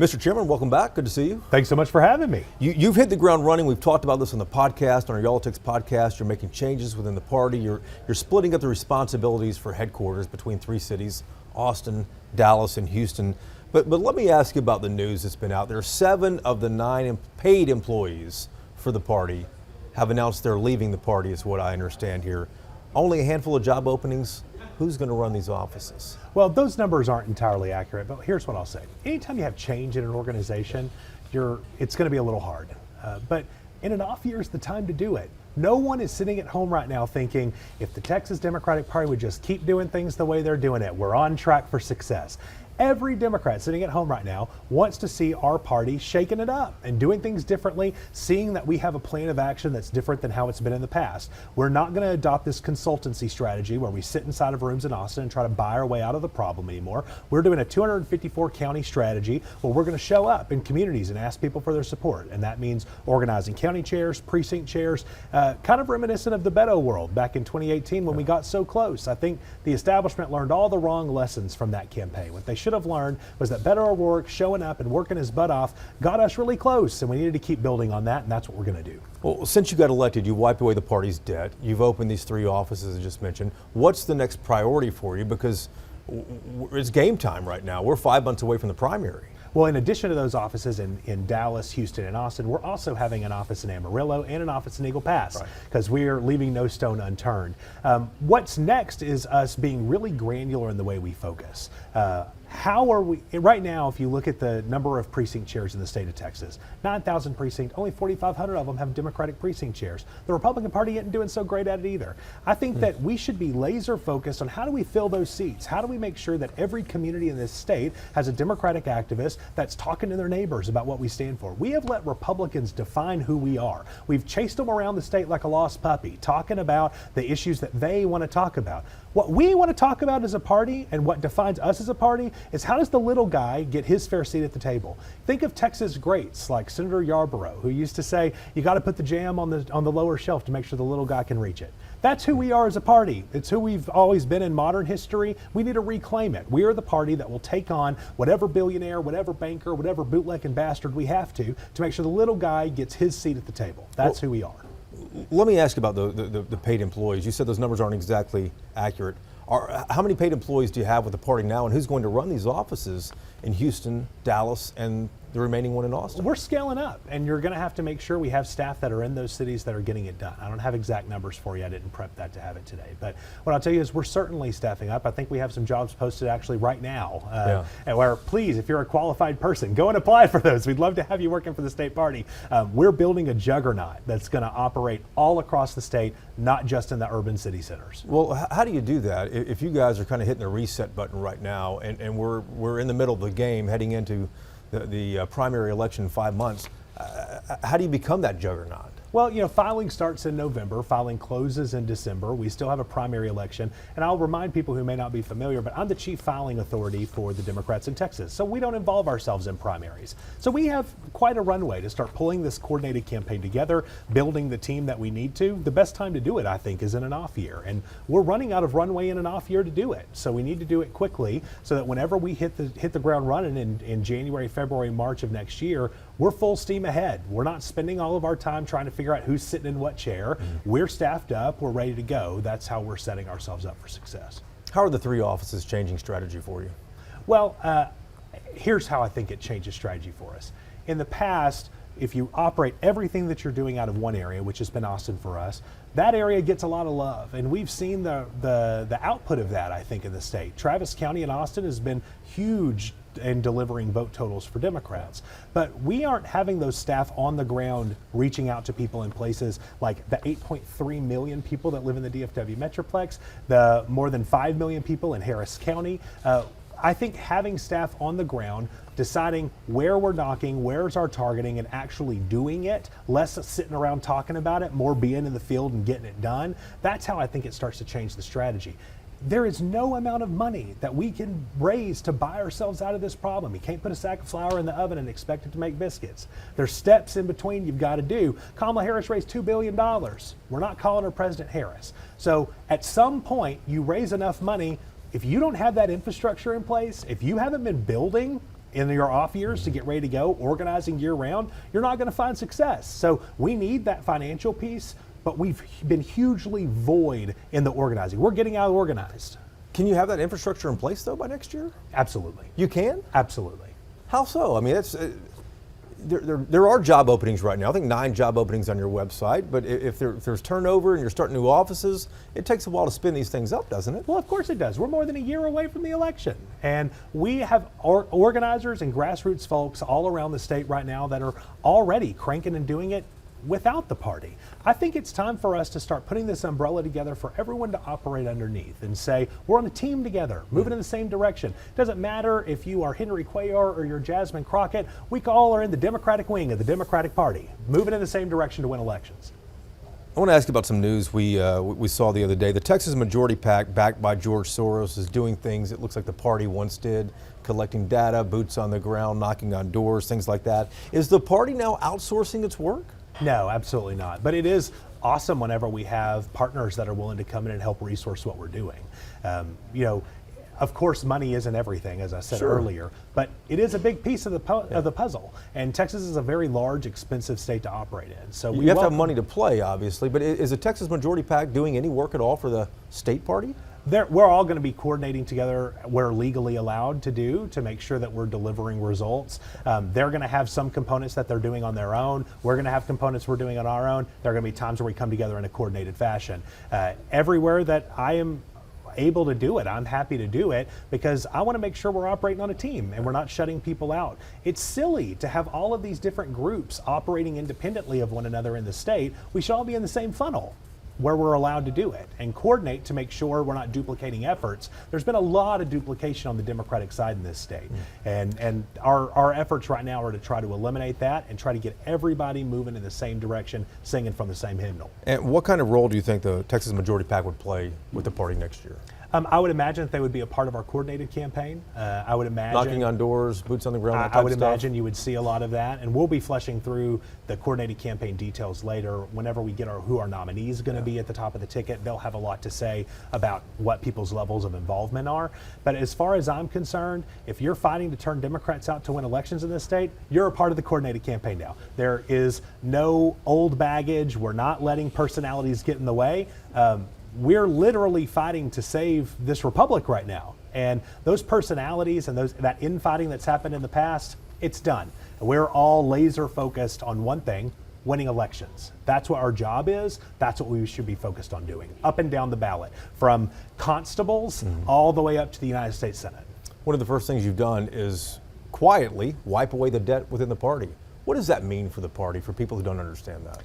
Mr. Chairman, welcome back. Good to see you. Thanks so much for having me. You've hit the ground running. We've talked about this on the podcast, on our Y'all Takes podcast. You're making changes within the party. You're splitting up the responsibilities for headquarters between three cities, Austin, Dallas, and Houston. But let me ask you about the news that's been out there. 7 of the 9 paid employees for the party have announced they're leaving the party, is what I understand here. Only a handful of job openings. Who's going to run these offices? Well, those numbers aren't entirely accurate, but here's what I'll say. Anytime you have change in an organization, it's going to be a little hard. But in an off year is the time to do it. No one is sitting at home right now thinking, if the Texas Democratic Party would just keep doing things the way they're doing it, we're on track for success. Every Democrat sitting at home right now wants to see our party shaking it up and doing things differently, seeing that we have a plan of action that's different than how it's been in the past. We're not going to adopt this consultancy strategy where we sit inside of rooms in Austin and try to buy our way out of the problem anymore. We're doing a 254 county strategy where we're going to show up in communities and ask people for their support. And that means organizing county chairs, precinct chairs, kind of reminiscent of the Beto world back in 2018 when we got so close. I think the establishment learned all the wrong lessons from that campaign. What they should have learned was that Beto O'Rourke showing up and working his butt off got us really close, and we needed to keep building on that, and that's what we're going to do. Well, since you got elected, you wiped away the party's debt. You've opened these 3 offices I just mentioned. What's the next priority for you? Because it's game time right now. We're 5 months away from the primary. Well, in addition to those offices in Dallas, Houston, and Austin, we're also having an office in Amarillo and an office in Eagle Pass because we are leaving no stone unturned. What's next is us being really granular in the way we focus. How are we, right now, if you look at the number of precinct chairs in the state of Texas, 9,000 precincts, only 4,500 of them have Democratic precinct chairs. The Republican Party isn't doing so great at it either. I think that we should be laser focused on how do we fill those seats? How do we make sure that every community in this state has a Democratic activist that's talking to their neighbors about what we stand for? We have let Republicans define who we are. We've chased them around the state like a lost puppy, talking about the issues that they want to talk about. What we want to talk about as a party and what defines us as a party is how does the little guy get his fair seat at the table? Think of Texas greats like Senator Yarborough, who used to say, you got to put the jam on the lower shelf to make sure the little guy can reach it. That's who we are as a party. It's who we've always been in modern history. We need to reclaim it. We are the party that will take on whatever billionaire, whatever banker, whatever bootlicking bastard we have to make sure the little guy gets his seat at the table. That's who we are. Let me ask you about the paid employees. You said those numbers aren't exactly accurate. How many paid employees do you have with the party now, and who's going to run these offices in Houston, Dallas, and the remaining one in Austin? We're scaling up, and you're going to have to make sure we have staff that are in those cities that are getting it done. I don't have exact numbers for you. I didn't prep that to have it today. But what I'll tell you is we're certainly staffing up. I think we have some jobs posted actually right now. And where, please, if you're a qualified person, go and apply for those. We'd love to have you working for the state party. We're building a juggernaut that's going to operate all across the state, not just in the urban city centers. Well, how do you do that? If you guys are kind of hitting the reset button right now, and we're in the middle of the game heading into the primary election in 5 months, how do you become that juggernaut? Well, you know, filing starts in November, filing closes in December. We still have a primary election, and I'll remind people who may not be familiar, but I'm the chief filing authority for the Democrats in Texas, so we don't involve ourselves in primaries. So we have quite a runway to start pulling this coordinated campaign together, building the team that we need to. The best time to do it, I think, is in an off year, and we're running out of runway in an off year to do it. So we need to do it quickly so that whenever we hit the ground running in January, February, March of next year, we're full steam ahead. We're not spending all of our time trying to figure out who's sitting in what chair. We're staffed up, we're ready to go. That's how we're setting ourselves up for success. How are the 3 offices changing strategy for you? Well, here's how I think it changes strategy for us. In the past, if you operate everything that you're doing out of one area, which has been Austin for us, that area gets a lot of love, and we've seen the output of that, I think, in the state. Travis County and Austin has been huge in delivering vote totals for Democrats. But we aren't having those staff on the ground reaching out to people in places like the 8.3 million people that live in the DFW Metroplex, the more than 5 million people in Harris County. I think having staff on the ground, deciding where we're knocking, where's our targeting, and actually doing it, less sitting around talking about it, more being in the field and getting it done, that's how I think it starts to change the strategy. There is no amount of money that we can raise to buy ourselves out of this problem. You can't put a sack of flour in the oven and expect it to make biscuits. There's steps in between you've got to do. Kamala Harris raised $2 billion. We're not calling her President Harris. So at some point, you raise enough money. If you don't have that infrastructure in place, if you haven't been building in your off years to get ready to go, organizing year round, you're not going to find success. So we need that financial piece, but we've been hugely void in the organizing. We're getting out organized. Can you have that infrastructure in place though by next year? Absolutely. You can? Absolutely. How so? I mean, it's there are job openings right now. I think 9 job openings on your website. But if there's turnover and you're starting new offices, it takes a while to spin these things up, doesn't it? Well, of course it does. We're more than a year away from the election. And we have organizers and grassroots folks all around the state right now that are already cranking and doing it without the party. I think it's time for us to start putting this umbrella together for everyone to operate underneath and say, we're on a team together, moving in the same direction. Doesn't matter if you are Henry Cuellar or you're Jasmine Crockett, we all are in the Democratic wing of the Democratic Party, moving in the same direction to win elections. I want to ask you about some news we saw the other day. The Texas Majority PAC, backed by George Soros, is doing things it looks like the party once did, collecting data, boots on the ground, knocking on doors, things like that. Is the party now outsourcing its work? No, absolutely not. But it is awesome whenever we have partners that are willing to come in and help resource what we're doing. Of course, money isn't everything, as I said earlier, but it is a big piece of the puzzle. And Texas is a very large, expensive state to operate in. So you have to have money to play, obviously. But is the Texas Majority PAC doing any work at all for the state party? We're all going to be coordinating together. We're legally allowed to do to make sure that we're delivering results. They're going to have some components that they're doing on their own. We're going to have components we're doing on our own. There are going to be times where we come together in a coordinated fashion. Everywhere that I am able to do it, I'm happy to do it because I want to make sure we're operating on a team and we're not shutting people out. It's silly to have all of these different groups operating independently of one another in the state. We should all be in the same funnel where we're allowed to do it and coordinate to make sure we're not duplicating efforts. There's been a lot of duplication on the Democratic side in this state. And our efforts right now are to try to eliminate that and try to get everybody moving in the same direction, singing from the same hymnal. And what kind of role do you think the Texas Majority PAC would play with the party next year? I would imagine that they would be a part of our coordinated campaign. I would imagine knocking on doors, boots on the ground, that type I would of stuff? imagine you would see a lot of that, and we'll be fleshing through the coordinated campaign details later. Whenever we get who our nominee is going to be at the top of the ticket, they'll have a lot to say about what people's levels of involvement are. But as far as I'm concerned, if you're fighting to turn Democrats out to win elections in this state, you're a part of the coordinated campaign now. There is no old baggage. We're not letting personalities get in the way. We're literally fighting to save this republic right now. And those personalities and that infighting that's happened in the past, it's done. And we're all laser focused on one thing, winning elections. That's what our job is. That's what we should be focused on doing, up and down the ballot, from constables all the way up to the United States Senate. One of the first things you've done is quietly wipe away the debt within the party. What does that mean for the party, for people who don't understand that?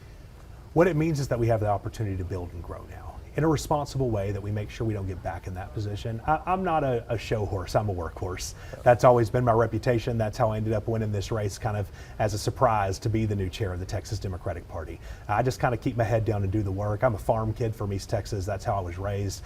What it means is that we have the opportunity to build and grow now in a responsible way, that we make sure we don't get back in that position. I'm not a show horse, I'm a workhorse. That's always been my reputation. That's how I ended up winning this race, kind of as a surprise to be the new chair of the Texas Democratic Party. I just kind of keep my head down and do the work. I'm a farm kid from East Texas. That's how I was raised.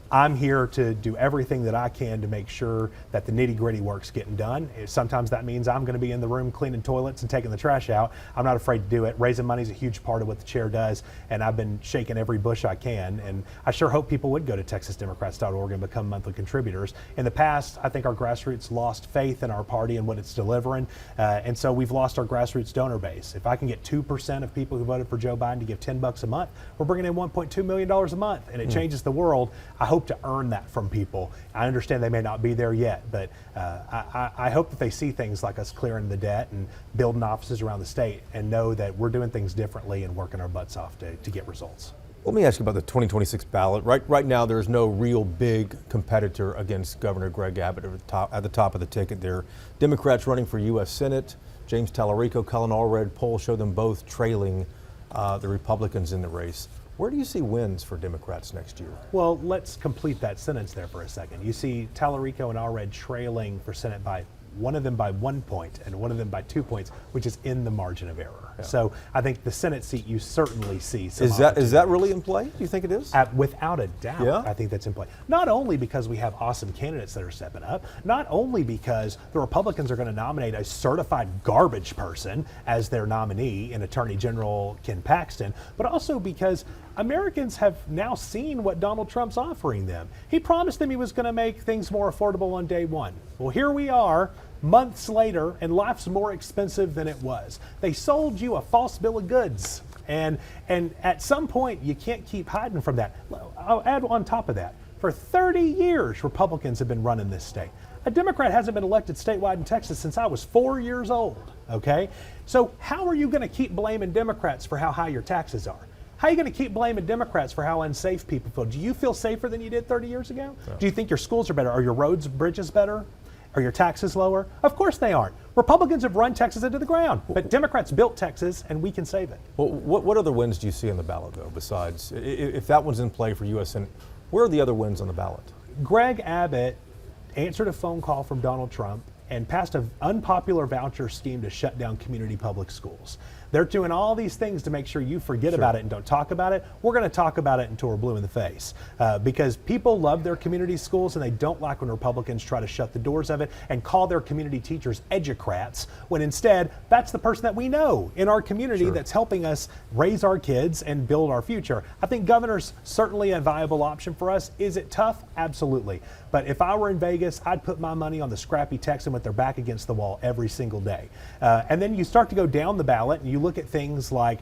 I'm here to do everything that I can to make sure that the nitty-gritty work's getting done. Sometimes that means I'm going to be in the room cleaning toilets and taking the trash out. I'm not afraid to do it. Raising money is a huge part of what the chair does, and I've been shaking every bush I can. And I sure hope people would go to TexasDemocrats.org and become monthly contributors. In the past, I think our grassroots lost faith in our party and what it's delivering, and so we've lost our grassroots donor base. If I can get 2% of people who voted for Joe Biden to give $10 a month, we're bringing in $1.2 million a month, and it changes the world. I hope to earn that from people. I understand they may not be there yet, but I hope that they see things like us clearing the debt and building offices around the state and know that we're doing things differently and working our butts off to get results. Let me ask you about the 2026 ballot. Right now, there's no real big competitor against Governor Greg Abbott at the top of the ticket there. Democrats running for U.S. Senate, James Tallarico, Colin Allred, polls show them both trailing the Republicans in the race. Where do you see wins for Democrats next year? Well, let's complete that sentence there for a second. You see Tallarico and Allred trailing for Senate by one of them by 1 point and one of them by 2 points, which is in the margin of error. So I think the Senate seat, you certainly see some Is that really in play? Do you think it is? Without a doubt, I think that's in play. Not only because we have awesome candidates that are stepping up, not only because the Republicans are going to nominate a certified garbage person as their nominee in Attorney General Ken Paxton, but also because Americans have now seen what Donald Trump's offering them. He promised them he was going to make things more affordable on day one. Well, here we are, months later, and life's more expensive than it was. They sold you a false bill of goods. And at some point, you can't keep hiding from that. I'll add on top of that. For 30 years, Republicans have been running this state. A Democrat hasn't been elected statewide in Texas since I was 4 years old, okay? So how are you going to keep blaming Democrats for how high your taxes are? How are you going to keep blaming Democrats for how unsafe people feel? Do you feel safer than you did 30 years ago? No. Do you think your schools are better? Are your roads, bridges better? Are your taxes lower? Of course they aren't. Republicans have run Texas into the ground, but Democrats built Texas, and we can save it. Well, what other wins do you see on the ballot, though, besides, if that one's in play for U.S. Senate, where are the other wins on the ballot? Greg Abbott answered a phone call from Donald Trump and passed an unpopular voucher scheme to shut down community public schools. They're doing all these things to make sure you forget about it and don't talk about it. We're going to talk about it until we're blue in the face because people love their community schools and they don't like when Republicans try to shut the doors of it and call their community teachers educrats when instead that's the person that we know in our community that's helping us raise our kids and build our future. I think governor's certainly a viable option for us. Is it tough? Absolutely. But if I were in Vegas, I'd put my money on the scrappy Texan with their back against the wall every single day. And then you start to go down the ballot and you look at things like,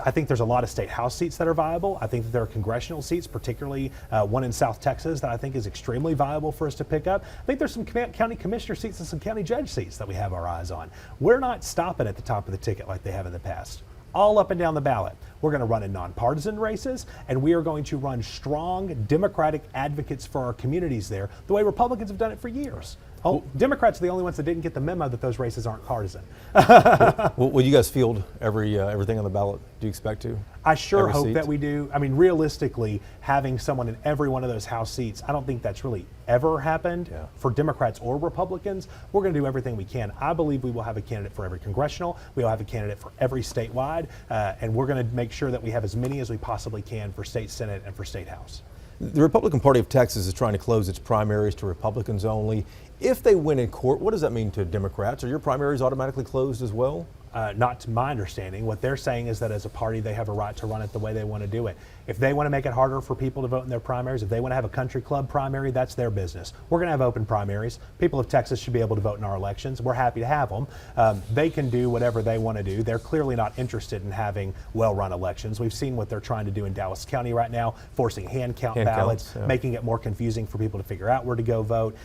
I think there's a lot of state house seats that are viable. I think that there are congressional seats, particularly one in South Texas that I think is extremely viable for us to pick up. I think there's some county commissioner seats and some county judge seats that we have our eyes on. We're not stopping at the top of the ticket like they have in the past. All up and down the ballot. We're going to run in nonpartisan races, and we are going to run strong Democratic advocates for our communities there, the way Republicans have done it for years. Oh, Democrats are the only ones that didn't get the memo that those races aren't partisan. Will you guys field everything on the ballot? Do you expect to? I sure hope that we do. I mean, realistically, having someone in every one of those House seats, I don't think that's really ever happened for Democrats or Republicans. We're going to do everything we can. I believe we will have a candidate for every congressional. We will have a candidate for every statewide, and we're going to make sure that we have as many as we possibly can for state Senate and for state House. The Republican Party of Texas is trying to close its primaries to Republicans only. If they win in court, what does that mean to Democrats? Are your primaries automatically closed as well? Not to my understanding. What they're saying is that as a party, they have a right to run it the way they want to do it. If they want to make it harder for people to vote in their primaries, if they want to have a country club primary, that's their business. We're going to have open primaries. People of Texas should be able to vote in our elections. We're happy to have them. They can do whatever they want to do. They're clearly not interested in having well-run elections. We've seen what they're trying to do in Dallas County right now, forcing hand count ballots, making it more confusing for people to figure out where to go vote.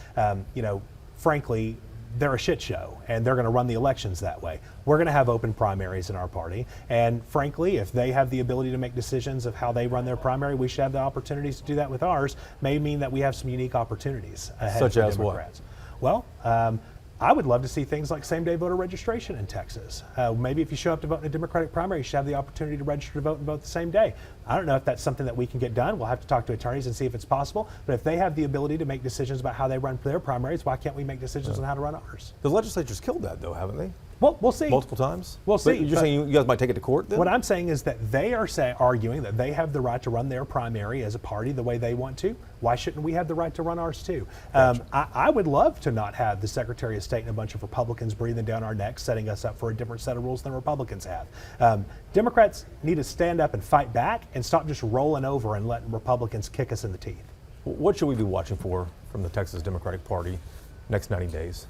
Frankly, they're a shit show, and they're going to run the elections that way. We're going to have open primaries in our party, and frankly, if they have the ability to make decisions of how they run their primary, we should have the opportunities to do that with ours. May mean that we have some unique opportunities ahead Such for as Democrats. What? Well, I would love to see things like same-day voter registration in Texas. Maybe if you show up to vote in a Democratic primary, you should have the opportunity to register to vote and vote the same day. I don't know if that's something that we can get done. We'll have to talk to attorneys and see if it's possible. But if they have the ability to make decisions about how they run their primaries, why can't we make decisions on how to run ours? The legislature's killed that, though, haven't they? Well, we'll see. Multiple times? We'll see. You're saying you guys might take it to court then? What I'm saying is that they are arguing that they have the right to run their primary as a party the way they want to. Why shouldn't we have the right to run ours too? Gotcha. I would love to not have the Secretary of State and a bunch of Republicans breathing down our necks, setting us up for a different set of rules than Republicans have. Democrats need to stand up and fight back and stop just rolling over and letting Republicans kick us in the teeth. What should we be watching for from the Texas Democratic Party next 90 days?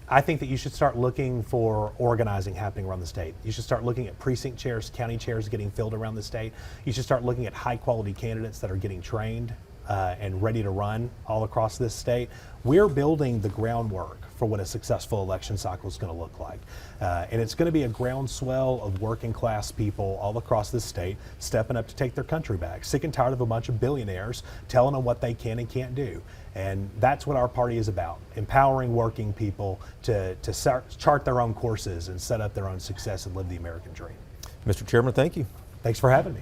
I think that you should start looking for organizing happening around the state. You should start looking at precinct chairs, county chairs getting filled around the state. You should start looking at high quality candidates that are getting trained and ready to run all across this state. We're building the groundwork for what a successful election cycle is going to look like. And it's going to be a groundswell of working class people all across this state stepping up to take their country back, sick and tired of a bunch of billionaires telling them what they can and can't do. And that's what our party is about, empowering working people to chart their own courses and set up their own success and live the American dream. Mr. Chairman, thank you. Thanks for having me.